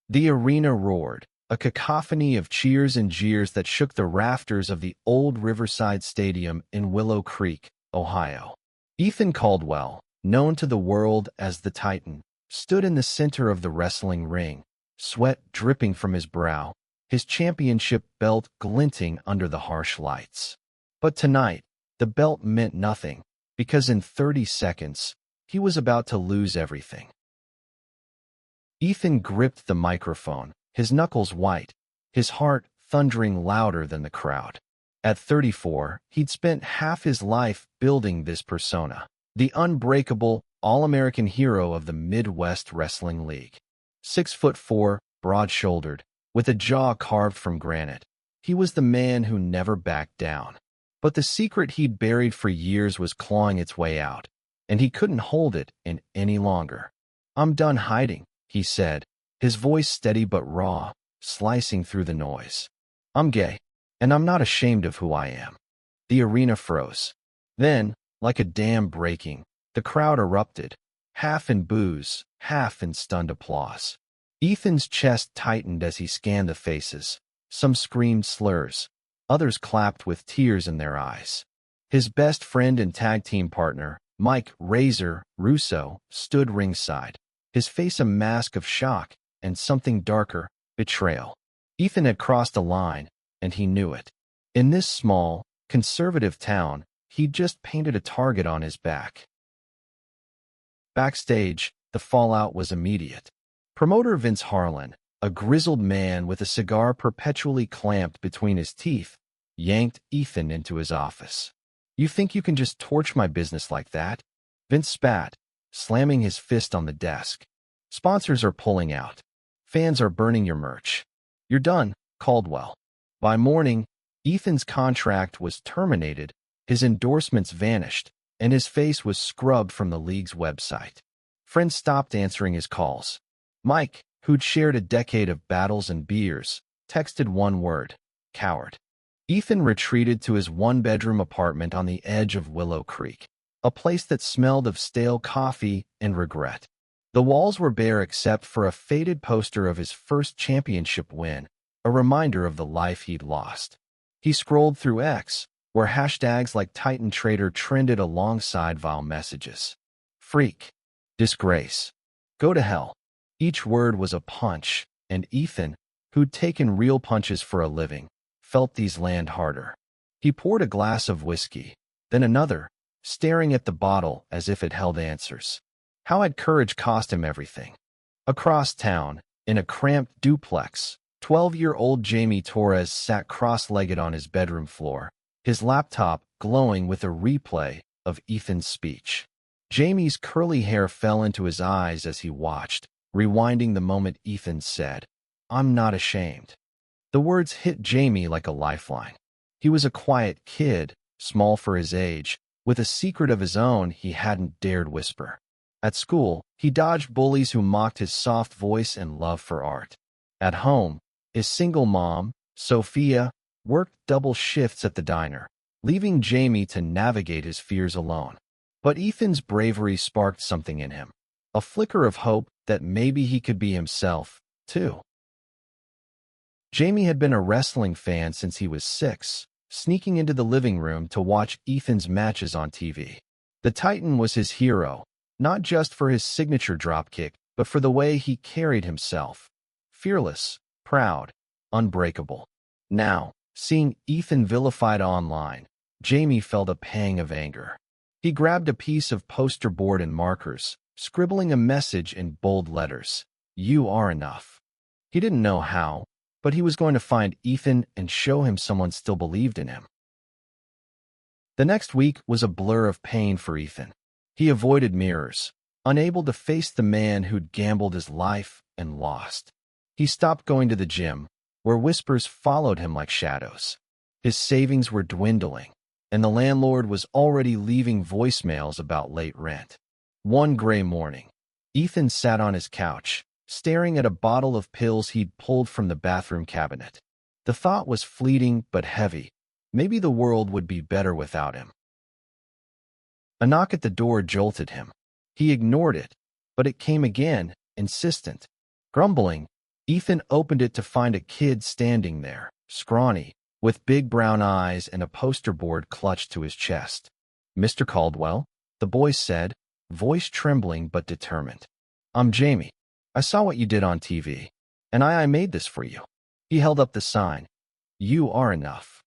The arena roared, a cacophony of cheers and jeers that shook the rafters of the old Riverside Stadium in Willow Creek, Ohio. Ethan Caldwell, known to the world as the Titan, stood in the center of the wrestling ring, sweat dripping from his brow, his championship belt glinting under the harsh lights. But tonight, the belt meant nothing, because in 30 seconds, he was about to lose everything. Ethan gripped the microphone, his knuckles white, his heart thundering louder than the crowd. At 34, he'd spent half his life building this persona, the unbreakable, all-American hero of the Midwest Wrestling League. 6'4", broad-shouldered, with a jaw carved from granite, he was the man who never backed down. But the secret he'd buried for years was clawing its way out, and he couldn't hold it in any longer. "I'm done hiding," he said, his voice steady but raw, slicing through the noise. "I'm gay, and I'm not ashamed of who I am." The arena froze. Then, like a dam breaking, the crowd erupted, half in boos, half in stunned applause. Ethan's chest tightened as he scanned the faces. Some screamed slurs. Others clapped with tears in their eyes. His best friend and tag team partner, Mike "Razor" Russo, stood ringside, his face a mask of shock and something darker, betrayal. Ethan had crossed a line, and he knew it. In this small, conservative town, he'd just painted a target on his back. Backstage, the fallout was immediate. Promoter Vince Harlan, a grizzled man with a cigar perpetually clamped between his teeth, yanked Ethan into his office. "You think you can just torch my business like that?" Vince spat, slamming his fist on the desk. "Sponsors are pulling out. Fans are burning your merch. You're done, Caldwell." By morning, Ethan's contract was terminated, his endorsements vanished, and his face was scrubbed from the league's website. Friends stopped answering his calls. Mike, who'd shared a decade of battles and beers, texted one word: coward. Ethan retreated to his one-bedroom apartment on the edge of Willow Creek, a place that smelled of stale coffee and regret. The walls were bare except for a faded poster of his first championship win, a reminder of the life he'd lost. He scrolled through X, where hashtags like Titan Trader trended alongside vile messages. Freak. Disgrace. Go to hell. Each word was a punch, and Ethan, who'd taken real punches for a living, felt these land harder. He poured a glass of whiskey, then another, staring at the bottle as if it held answers. How had courage cost him everything? Across town, in a cramped duplex, 12-year-old Jamie Torres sat cross-legged on his bedroom floor, his laptop glowing with a replay of Ethan's speech. Jamie's curly hair fell into his eyes as he watched, rewinding the moment Ethan said, "I'm not ashamed." The words hit Jamie like a lifeline. He was a quiet kid, small for his age, with a secret of his own he hadn't dared whisper. At school, he dodged bullies who mocked his soft voice and love for art. At home, his single mom, Sophia, worked double shifts at the diner, leaving Jamie to navigate his fears alone. But Ethan's bravery sparked something in him, a flicker of hope that maybe he could be himself, too. Jamie had been a wrestling fan since he was 6, sneaking into the living room to watch Ethan's matches on TV. The Titan was his hero, not just for his signature dropkick, but for the way he carried himself. Fearless, proud, unbreakable. Now, seeing Ethan vilified online, Jamie felt a pang of anger. He grabbed a piece of poster board and markers, scribbling a message in bold letters: "You are enough." He didn't know how, but he was going to find Ethan and show him someone still believed in him. The next week was a blur of pain for Ethan. He avoided mirrors, unable to face the man who'd gambled his life and lost. He stopped going to the gym, where whispers followed him like shadows. His savings were dwindling, and the landlord was already leaving voicemails about late rent. One gray morning, Ethan sat on his couch, staring at a bottle of pills he'd pulled from the bathroom cabinet. The thought was fleeting but heavy. Maybe the world would be better without him. A knock at the door jolted him. He ignored it, but it came again, insistent. Grumbling, Ethan opened it to find a kid standing there, scrawny, with big brown eyes and a poster board clutched to his chest. "Mr. Caldwell," the boy said, voice trembling but determined. "I'm Jamie. I saw what you did on TV, and I made this for you." He held up the sign. "You are enough."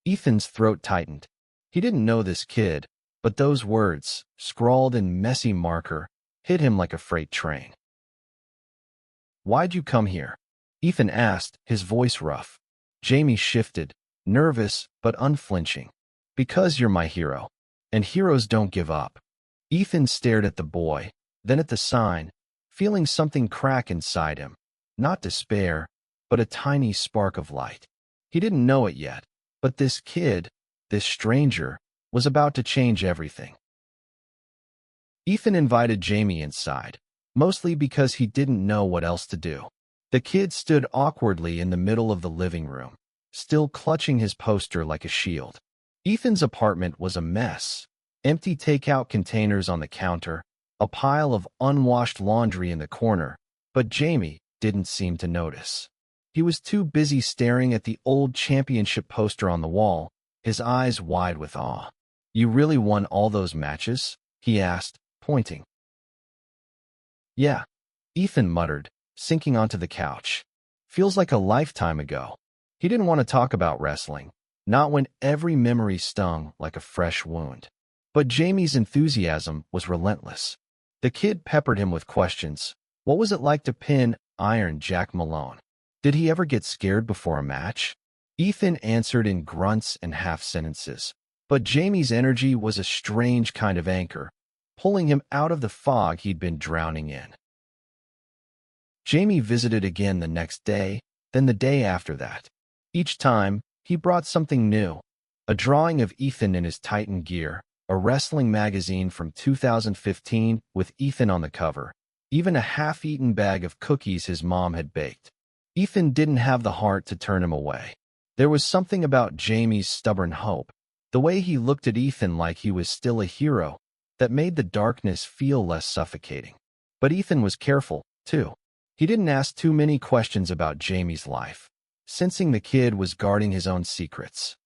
Ethan's throat tightened. He didn't know this kid, but those words, scrawled in messy marker, hit him like a freight train. "Why'd you come here?" Ethan asked, his voice rough. Jamie shifted, nervous but unflinching. "Because you're my hero, and heroes don't give up." Ethan stared at the boy, then at the sign, feeling something crack inside him. Not despair, but a tiny spark of light. He didn't know it yet, but this kid, this stranger, was about to change everything. Ethan invited Jamie inside, mostly because he didn't know what else to do. The kid stood awkwardly in the middle of the living room, still clutching his poster like a shield. Ethan's apartment was a mess. Empty takeout containers on the counter, a pile of unwashed laundry in the corner, but Jamie didn't seem to notice. He was too busy staring at the old championship poster on the wall, his eyes wide with awe. "You really won all those matches?" he asked, pointing. "Yeah," Ethan muttered, sinking onto the couch. "Feels like a lifetime ago." He didn't want to talk about wrestling, not when every memory stung like a fresh wound. But Jamie's enthusiasm was relentless. The kid peppered him with questions. What was it like to pin Iron Jack Malone? Did he ever get scared before a match? Ethan answered in grunts and half sentences. But Jamie's energy was a strange kind of anchor, pulling him out of the fog he'd been drowning in. Jamie visited again the next day, then the day after that. Each time, he brought something new. A drawing of Ethan in his Titan gear, a wrestling magazine from 2015 with Ethan on the cover, even a half-eaten bag of cookies his mom had baked. Ethan didn't have the heart to turn him away. There was something about Jamie's stubborn hope, the way he looked at Ethan like he was still a hero, that made the darkness feel less suffocating. But Ethan was careful, too. He didn't ask too many questions about Jamie's life, sensing the kid was guarding his own secrets.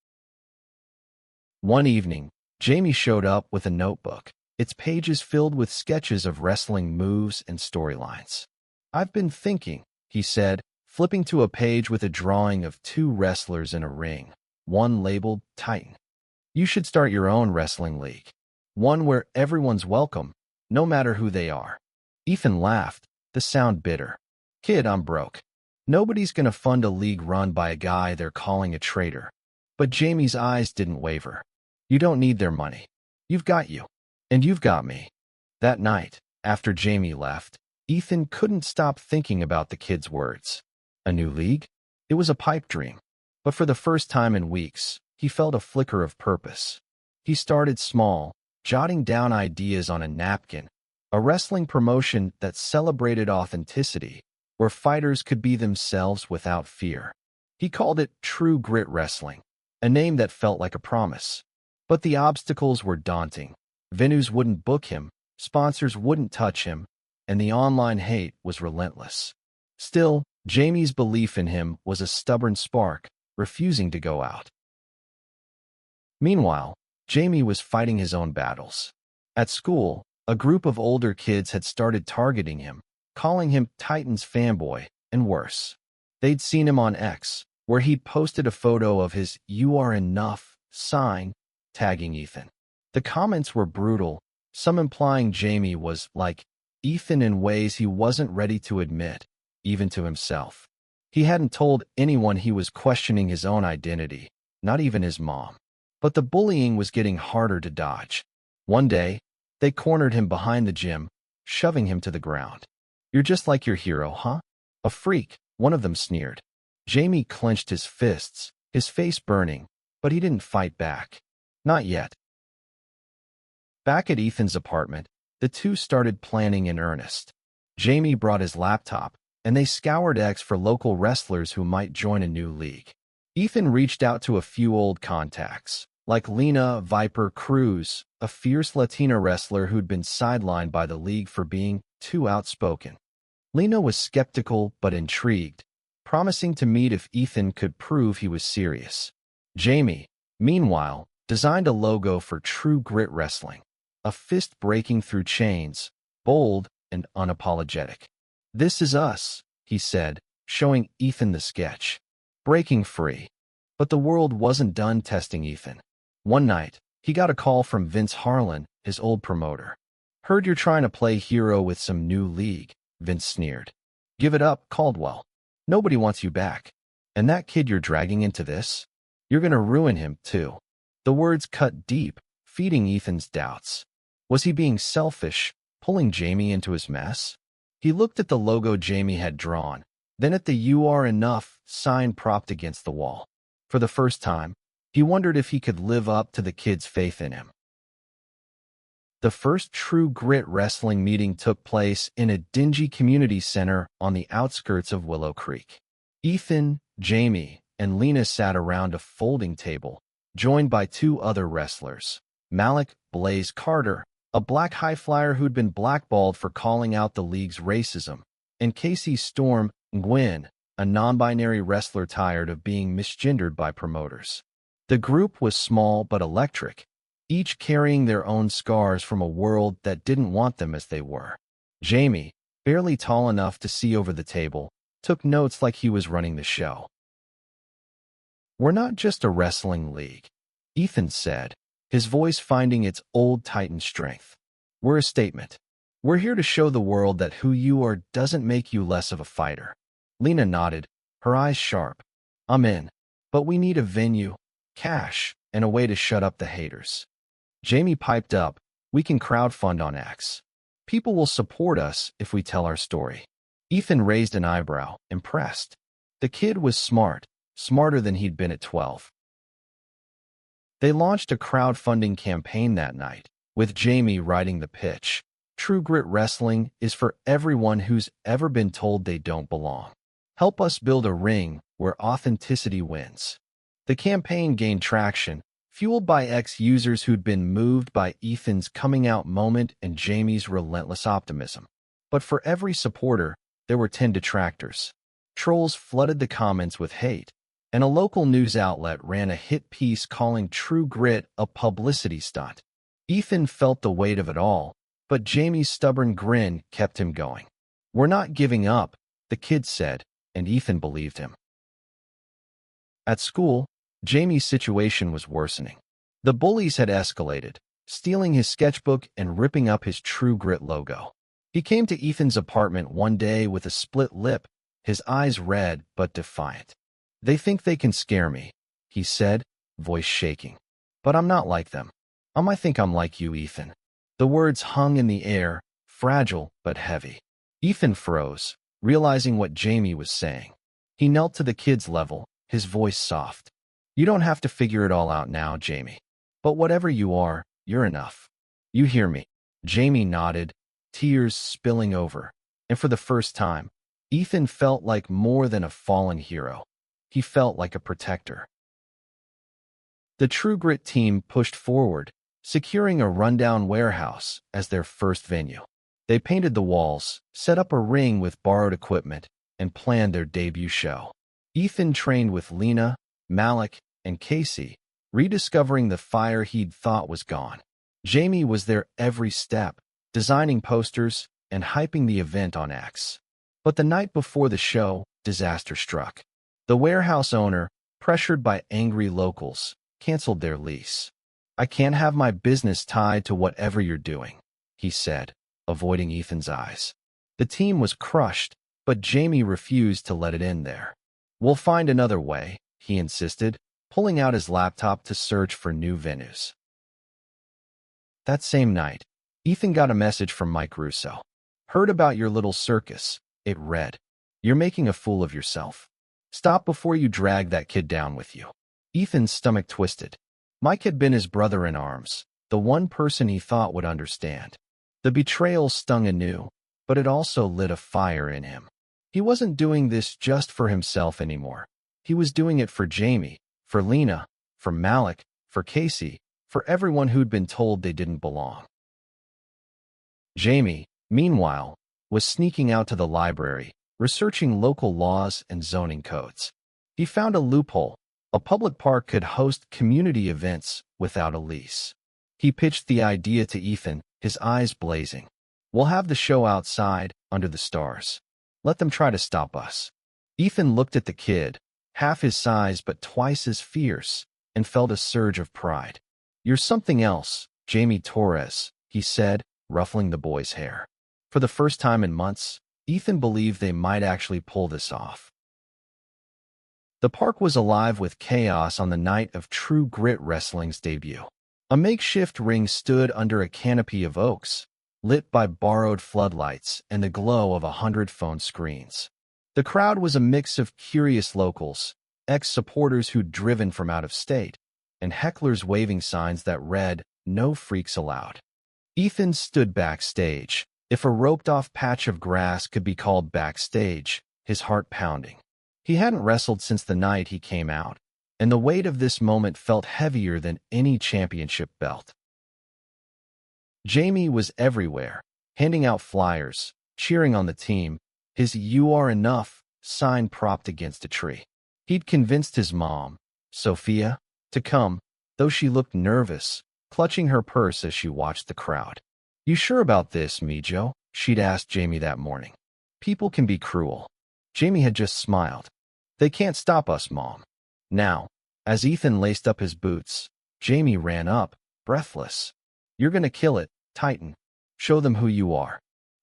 One evening, Jamie showed up with a notebook, its pages filled with sketches of wrestling moves and storylines. "I've been thinking," he said, flipping to a page with a drawing of two wrestlers in a ring, one labeled Titan. "You should start your own wrestling league, one where everyone's welcome, no matter who they are." Ethan laughed, the sound bitter. "Kid, I'm broke. Nobody's gonna fund a league run by a guy they're calling a traitor." But Jamie's eyes didn't waver. "You don't need their money. You've got you. And you've got me." That night, after Jamie left, Ethan couldn't stop thinking about the kid's words. A new league? It was a pipe dream. But for the first time in weeks, he felt a flicker of purpose. He started small, jotting down ideas on a napkin, a wrestling promotion that celebrated authenticity, where fighters could be themselves without fear. He called it True Grit Wrestling, a name that felt like a promise. But the obstacles were daunting. Venues wouldn't book him, sponsors wouldn't touch him, and the online hate was relentless. Still, Jamie's belief in him was a stubborn spark, refusing to go out. Meanwhile, Jamie was fighting his own battles. At school, a group of older kids had started targeting him, calling him Titan's fanboy, and worse. They'd seen him on X, where he'd posted a photo of his "You Are Enough" sign, tagging Ethan. The comments were brutal, some implying Jamie was like Ethan in ways he wasn't ready to admit, even to himself. He hadn't told anyone he was questioning his own identity, not even his mom. But the bullying was getting harder to dodge. One day, they cornered him behind the gym, shoving him to the ground. "You're just like your hero, huh? A freak," one of them sneered. Jamie clenched his fists, his face burning, but he didn't fight back. Not yet. Back at Ethan's apartment, the two started planning in earnest. Jamie brought his laptop, and they scoured X for local wrestlers who might join a new league. Ethan reached out to a few old contacts, like Lena Viper Cruz, a fierce Latina wrestler who'd been sidelined by the league for being too outspoken. Lena was skeptical but intrigued, promising to meet if Ethan could prove he was serious. Jamie, meanwhile, designed a logo for True Grit Wrestling, a fist breaking through chains, bold and unapologetic. "This is us," he said, showing Ethan the sketch. Breaking free. But the world wasn't done testing Ethan. One night, he got a call from Vince Harlan, his old promoter. "Heard you're trying to play hero with some new league," Vince sneered. "Give it up, Caldwell. Nobody wants you back. And that kid you're dragging into this? You're gonna ruin him, too." The words cut deep, feeding Ethan's doubts. Was he being selfish, pulling Jamie into his mess? He looked at the logo Jamie had drawn, then at the "You Are Enough" sign propped against the wall. For the first time, he wondered if he could live up to the kid's faith in him. The first True Grit Wrestling meeting took place in a dingy community center on the outskirts of Willow Creek. Ethan, Jamie, and Lena sat around a folding table, joined by two other wrestlers, Malik Blaze Carter, a black high-flyer who'd been blackballed for calling out the league's racism, and Casey Storm Gwynn, a non-binary wrestler tired of being misgendered by promoters. The group was small but electric, each carrying their own scars from a world that didn't want them as they were. Jamie, barely tall enough to see over the table, took notes like he was running the show. "We're not just a wrestling league," Ethan said, his voice finding its old Titan strength. "We're a statement. We're here to show the world that who you are doesn't make you less of a fighter." Lena nodded, her eyes sharp. "I'm in. But we need a venue, cash, and a way to shut up the haters." Jamie piped up, "We can crowdfund on X. People will support us if we tell our story." Ethan raised an eyebrow, impressed. The kid was smart, smarter than he'd been at 12. They launched a crowdfunding campaign that night, with Jamie writing the pitch. "True Grit Wrestling is for everyone who's ever been told they don't belong. Help us build a ring where authenticity wins." The campaign gained traction, fueled by ex-users who'd been moved by Ethan's coming-out moment and Jamie's relentless optimism. But for every supporter, there were 10 detractors. Trolls flooded the comments with hate, and a local news outlet ran a hit piece calling True Grit a publicity stunt. Ethan felt the weight of it all, but Jamie's stubborn grin kept him going. "We're not giving up," the kid said, and Ethan believed him. At school, Jamie's situation was worsening. The bullies had escalated, stealing his sketchbook and ripping up his True Grit logo. He came to Ethan's apartment one day with a split lip, his eyes red but defiant. "They think they can scare me," he said, voice shaking. "But I'm not like them. I think I'm like you, Ethan." The words hung in the air, fragile but heavy. Ethan froze, realizing what Jamie was saying. He knelt to the kid's level, his voice soft. "You don't have to figure it all out now, Jamie. But whatever you are, you're enough. You hear me?" Jamie nodded, tears spilling over, and for the first time, Ethan felt like more than a fallen hero. He felt like a protector. The True Grit team pushed forward, securing a rundown warehouse as their first venue. They painted the walls, set up a ring with borrowed equipment, and planned their debut show. Ethan trained with Lena, Malik, and Casey, rediscovering the fire he'd thought was gone. Jamie was there every step, designing posters and hyping the event on X. But the night before the show, disaster struck. The warehouse owner, pressured by angry locals, canceled their lease. "I can't have my business tied to whatever you're doing," he said, avoiding Ethan's eyes. The team was crushed, but Jamie refused to let it end there. "We'll find another way," he insisted, pulling out his laptop to search for new venues. That same night, Ethan got a message from Mike Russo. "Heard about your little circus," it read. "You're making a fool of yourself. Stop before you drag that kid down with you." Ethan's stomach twisted. Mike had been his brother in arms, the one person he thought would understand. The betrayal stung anew, but it also lit a fire in him. He wasn't doing this just for himself anymore. He was doing it for Jamie, for Lena, for Malik, for Casey, for everyone who'd been told they didn't belong. Jamie, meanwhile, was sneaking out to the library, researching local laws and zoning codes. He found a loophole. A public park could host community events without a lease. He pitched the idea to Ethan, his eyes blazing. "We'll have the show outside, under the stars. Let them try to stop us." Ethan looked at the kid, half his size but twice as fierce, and felt a surge of pride. "You're something else, Jamie Torres," he said, ruffling the boy's hair. For the first time in months, Ethan believed they might actually pull this off. The park was alive with chaos on the night of True Grit Wrestling's debut. A makeshift ring stood under a canopy of oaks, lit by borrowed floodlights and the glow of 100 phone screens. The crowd was a mix of curious locals, ex-supporters who'd driven from out of state, and hecklers waving signs that read, "No freaks allowed." Ethan stood backstage, if a roped-off patch of grass could be called backstage, his heart pounding. He hadn't wrestled since the night he came out, and the weight of this moment felt heavier than any championship belt. Jamie was everywhere, handing out flyers, cheering on the team, his "You Are Enough" sign propped against a tree. He'd convinced his mom, Sophia, to come, though she looked nervous, clutching her purse as she watched the crowd. "You sure about this, Mijo?" she'd asked Jamie that morning. "People can be cruel." Jamie had just smiled. "They can't stop us, Mom." Now, as Ethan laced up his boots, Jamie ran up, breathless. "You're gonna kill it, Titan. Show them who you are."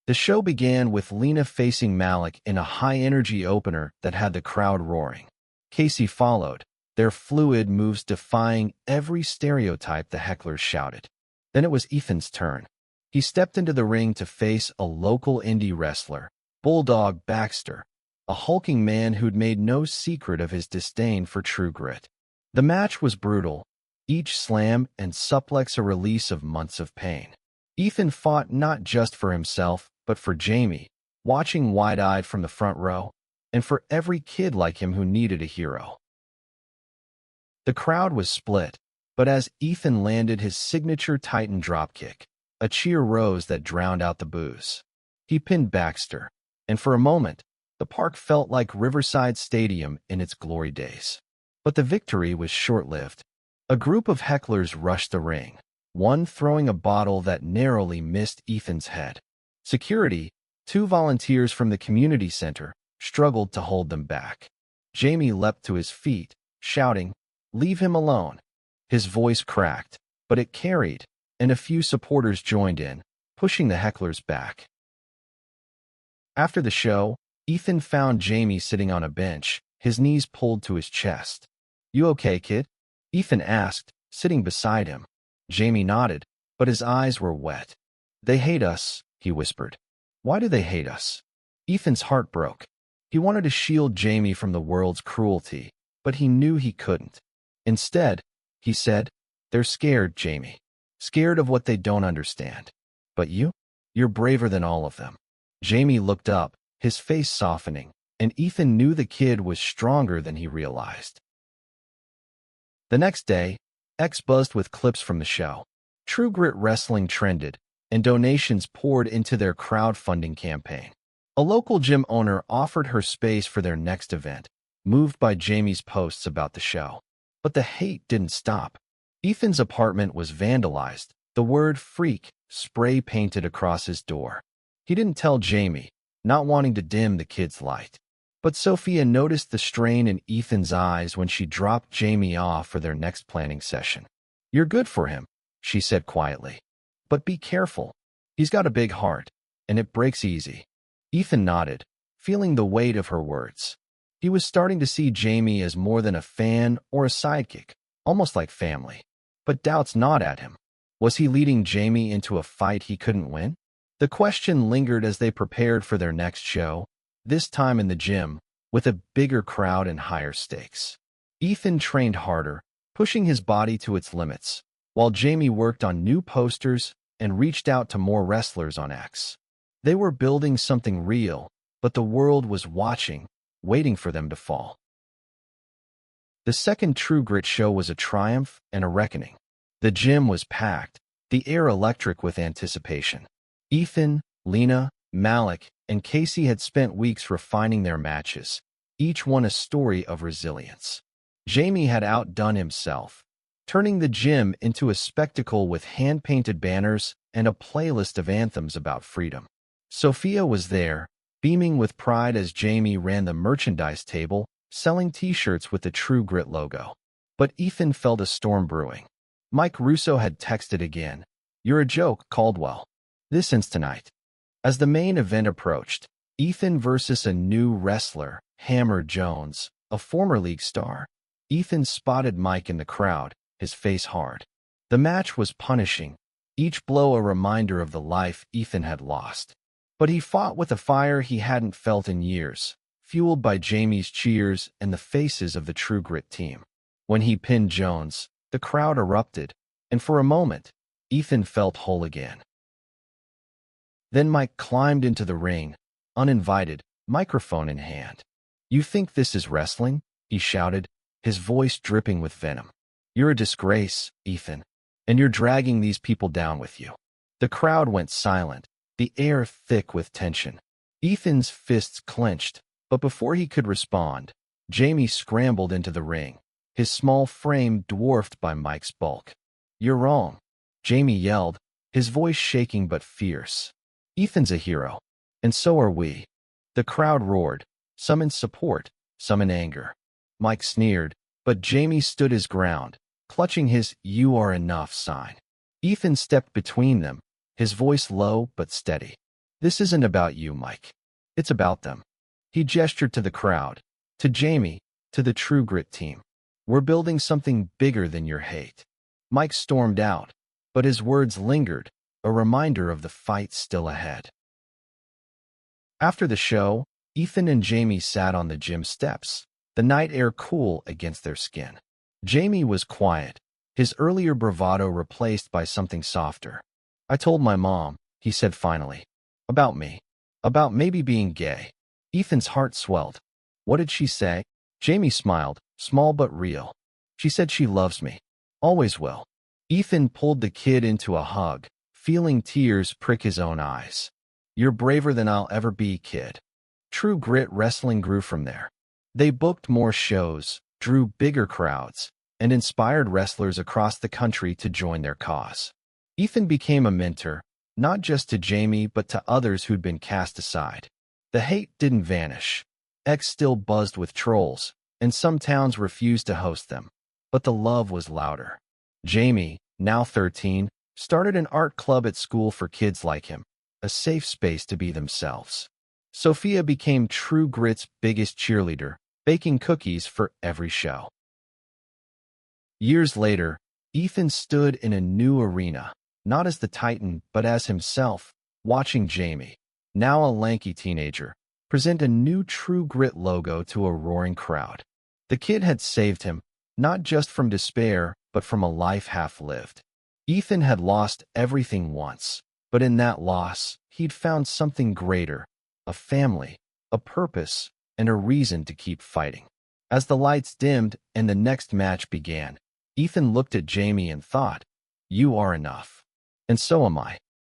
The show began with Lena facing Malik in a high-energy opener that had the crowd roaring. Casey followed, their fluid moves defying every stereotype the hecklers shouted. Then it was Ethan's turn. He stepped into the ring to face a local indie wrestler, Bulldog Baxter, a hulking man who'd made no secret of his disdain for True Grit. The match was brutal, each slam and suplex a release of months of pain. Ethan fought not just for himself, but for Jamie, watching wide-eyed from the front row, and for every kid like him who needed a hero. The crowd was split, but as Ethan landed his signature Titan dropkick, a cheer rose that drowned out the boos. He pinned Baxter, and for a moment, the park felt like Riverside Stadium in its glory days. But the victory was short-lived. A group of hecklers rushed the ring, one throwing a bottle that narrowly missed Ethan's head. Security, 2 volunteers from the community center, struggled to hold them back. Jamie leapt to his feet, shouting, "Leave him alone." His voice cracked, but it carried, and a few supporters joined in, pushing the hecklers back. After the show, Ethan found Jamie sitting on a bench, his knees pulled to his chest. "You okay, kid?" Ethan asked, sitting beside him. Jamie nodded, but his eyes were wet. "They hate us," he whispered. "Why do they hate us?" Ethan's heart broke. He wanted to shield Jamie from the world's cruelty, but he knew he couldn't. Instead, he said, "They're scared, Jamie. Scared of what they don't understand. But you're braver than all of them." Jamie looked up, his face softening, and Ethan knew the kid was stronger than he realized. The next day, X buzzed with clips from the show. True Grit Wrestling trended, and donations poured into their crowdfunding campaign. A local gym owner offered her space for their next event, moved by Jamie's posts about the show. But the hate didn't stop. Ethan's apartment was vandalized, the word "freak" spray-painted across his door. He didn't tell Jamie, not wanting to dim the kid's light. But Sophia noticed the strain in Ethan's eyes when she dropped Jamie off for their next planning session. "You're good for him," she said quietly. "But be careful. He's got a big heart, and it breaks easy." Ethan nodded, feeling the weight of her words. He was starting to see Jamie as more than a fan or a sidekick, almost like family. But doubts gnawed at him. Was he leading Jamie into a fight he couldn't win? The question lingered as they prepared for their next show, this time in the gym, with a bigger crowd and higher stakes. Ethan trained harder, pushing his body to its limits, while Jamie worked on new posters and reached out to more wrestlers on X. They were building something real, but the world was watching, waiting for them to fall. The second True Grit show was a triumph and a reckoning. The gym was packed, the air electric with anticipation. Ethan, Lena, Malik, and Casey had spent weeks refining their matches, each one a story of resilience. Jamie had outdone himself, turning the gym into a spectacle with hand-painted banners and a playlist of anthems about freedom. Sophia was there, beaming with pride as Jamie ran the merchandise table, selling t-shirts with the True Grit logo. But Ethan felt a storm brewing. Mike Russo had texted again. "You're a joke, Caldwell. This ends tonight." As the main event approached, Ethan versus a new wrestler, Hammer Jones, a former league star. Ethan spotted Mike in the crowd, his face hard. The match was punishing, each blow a reminder of the life Ethan had lost. But he fought with a fire he hadn't felt in years, fueled by Jamie's cheers and the faces of the True Grit team. When he pinned Jones, the crowd erupted, and for a moment, Ethan felt whole again. Then Mike climbed into the ring, uninvited, microphone in hand. "You think this is wrestling?" he shouted, his voice dripping with venom. "You're a disgrace, Ethan, and you're dragging these people down with you." The crowd went silent, the air thick with tension. Ethan's fists clenched, but before he could respond, Jamie scrambled into the ring, his small frame dwarfed by Mike's bulk. "You're wrong," Jamie yelled, his voice shaking but fierce. "Ethan's a hero, and so are we." The crowd roared, some in support, some in anger. Mike sneered, but Jamie stood his ground, clutching his "you are enough" sign. Ethan stepped between them, his voice low but steady. "This isn't about you, Mike. It's about them." He gestured to the crowd, to Jamie, to the True Grit team. "We're building something bigger than your hate." Mike stormed out, but his words lingered, a reminder of the fight still ahead. After the show, Ethan and Jamie sat on the gym steps, the night air cool against their skin. Jamie was quiet, his earlier bravado replaced by something softer. "I told my mom," he said finally. "About me. About maybe being gay." Ethan's heart swelled. "What did she say?" Jamie smiled, small but real. "She said she loves me. Always will." Ethan pulled the kid into a hug, feeling tears prick his own eyes. "You're braver than I'll ever be, kid." True Grit Wrestling grew from there. They booked more shows, drew bigger crowds, and inspired wrestlers across the country to join their cause. Ethan became a mentor, not just to Jamie but to others who'd been cast aside. The hate didn't vanish. X still buzzed with trolls, and some towns refused to host them. But the love was louder. Jamie, now 13, started an art club at school for kids like him, a safe space to be themselves. Sophia became True Grit's biggest cheerleader, baking cookies for every show. Years later, Ethan stood in a new arena, not as the Titan but as himself, watching Jamie, now a lanky teenager, present a new True Grit logo to a roaring crowd. The kid had saved him, not just from despair, but from a life half-lived. Ethan had lost everything once, but in that loss, he'd found something greater, a family, a purpose, and a reason to keep fighting. As the lights dimmed and the next match began, Ethan looked at Jamie and thought, "You are enough. And so am I."